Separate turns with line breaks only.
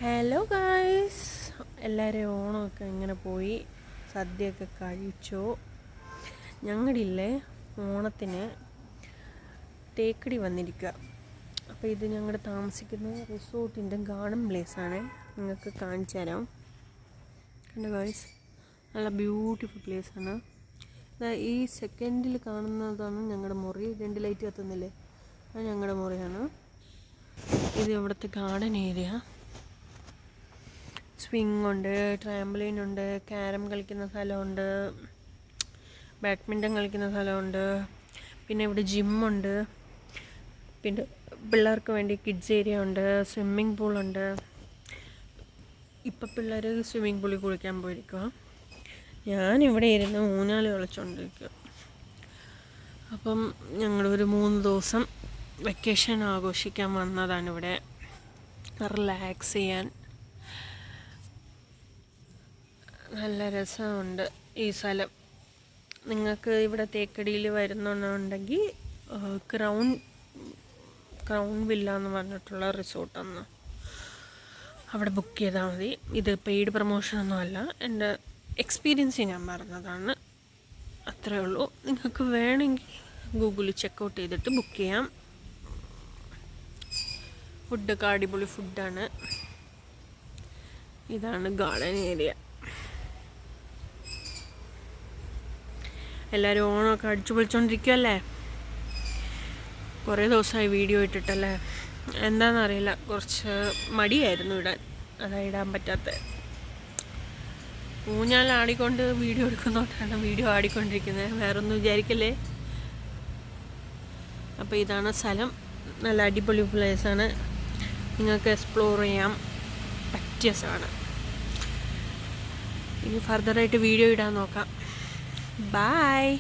Hello guys, എല്ലാവരും ഓണമൊക്കെ എങ്ങനെ പോയി? സദ്യയൊക്കെ കഴിച്ചോ? ഞങ്ങളില്ലേ ഓണത്തിന് തേക്കടി വന്നിരിക്കുക. അപ്പോൾ ഇത് ഞങ്ങൾ താമസിക്കുന്ന റിസോർട്ടിൻ്റെ ഗാർഡൻ പ്ലേസാണ്. നിങ്ങൾക്ക് കാണിച്ചു തരാം. കണ്ടോ ഗായ്സ്, നല്ല ബ്യൂട്ടിഫുൾ പ്ലേസാണ്. ഈ സെക്കൻഡിൽ കാണുന്നതാണ് ഞങ്ങളുടെ മുറി. 2 ലൈറ്റ് കത്തുന്നില്ലേ, അത് ഞങ്ങളുടെ മുറിയാണ്. ഇത് ഇവിടുത്തെ ഗാർഡൻ ഏരിയ. സ്വിങ് ഉണ്ട്, ട്രാംബലൈൻ ഉണ്ട്, ക്യാരം കളിക്കുന്ന സ്ഥലമുണ്ട്, ബാഡ്മിൻ്റൺ കളിക്കുന്ന സ്ഥലമുണ്ട്, പിന്നെ ഇവിടെ ജിമ്മുണ്ട്, പിന്നെ പിള്ളേർക്ക് വേണ്ടി കിഡ്സ് ഏരിയ ഉണ്ട്, സ്വിമ്മിങ് പൂളുണ്ട്. ഇപ്പം പിള്ളേർ സ്വിമ്മിങ് പൂളിൽ കുളിക്കാൻ പോയിരിക്കുക. ഞാനിവിടെ ഇരുന്ന് ഊഞ്ഞാൽ കളിച്ചുകൊണ്ടിരിക്കുക. അപ്പം ഞങ്ങളൊരു 3 ദിവസം വെക്കേഷൻ ആഘോഷിക്കാൻ വന്നതാണ് ഇവിടെ, റിലാക്സ് ചെയ്യാൻ. നല്ല രസമുണ്ട് ഈ സ്ഥലം. നിങ്ങൾക്ക് ഇവിടെ തേക്കടിയിൽ വരുന്നുണ്ടെങ്കിൽ ക്രൗൺ വില്ല എന്ന് പറഞ്ഞിട്ടുള്ള റിസോർട്ടാണ്, അവിടെ ബുക്ക് ചെയ്താൽ മതി. ഇത് പെയ്ഡ് പ്രൊമോഷനൊന്നും അല്ല, എൻ്റെ എക്സ്പീരിയൻസ് ഞാൻ പറഞ്ഞതാണ്, അത്രേ ഉള്ളൂ. നിങ്ങൾക്ക് വേണമെങ്കിൽ ഗൂഗിളിൽ ചെക്കൗട്ട് ചെയ്തിട്ട് ബുക്ക് ചെയ്യാം. ഫുഡൊക്കെ അടിപൊളി ഫുഡാണ്. ഇതാണ് ഗാർഡൻ ഏരിയ. എല്ലാവരും ഓണമൊക്കെ അടിച്ചു പൊളിച്ചോണ്ടിരിക്കുമല്ലേ? കുറേ ദിവസമായി വീഡിയോ ഇട്ടിട്ടല്ലേ, എന്താണെന്നറിയില്ല, കുറച്ച് മടിയായിരുന്നു ഇടാൻ, അതാ ഇടാൻ പറ്റാത്ത. ഊഞ്ഞാലാടിക്കൊണ്ട് വീഡിയോ എടുക്കുന്നതുകൊണ്ടാണ് വീഡിയോ ആടിക്കൊണ്ടിരിക്കുന്നത്, വേറൊന്നും വിചാരിക്കല്ലേ. അപ്പോൾ ഇതാണ് സ്ഥലം, നല്ല അടിപൊളി പ്ലേസാണ്, നിങ്ങൾക്ക് എക്സ്പ്ലോർ ചെയ്യാൻ പറ്റിയ സ്ഥലമാണ്. ഇനി ഫർദറായിട്ട് വീഡിയോ ഇടാൻ നോക്കാം. Bye.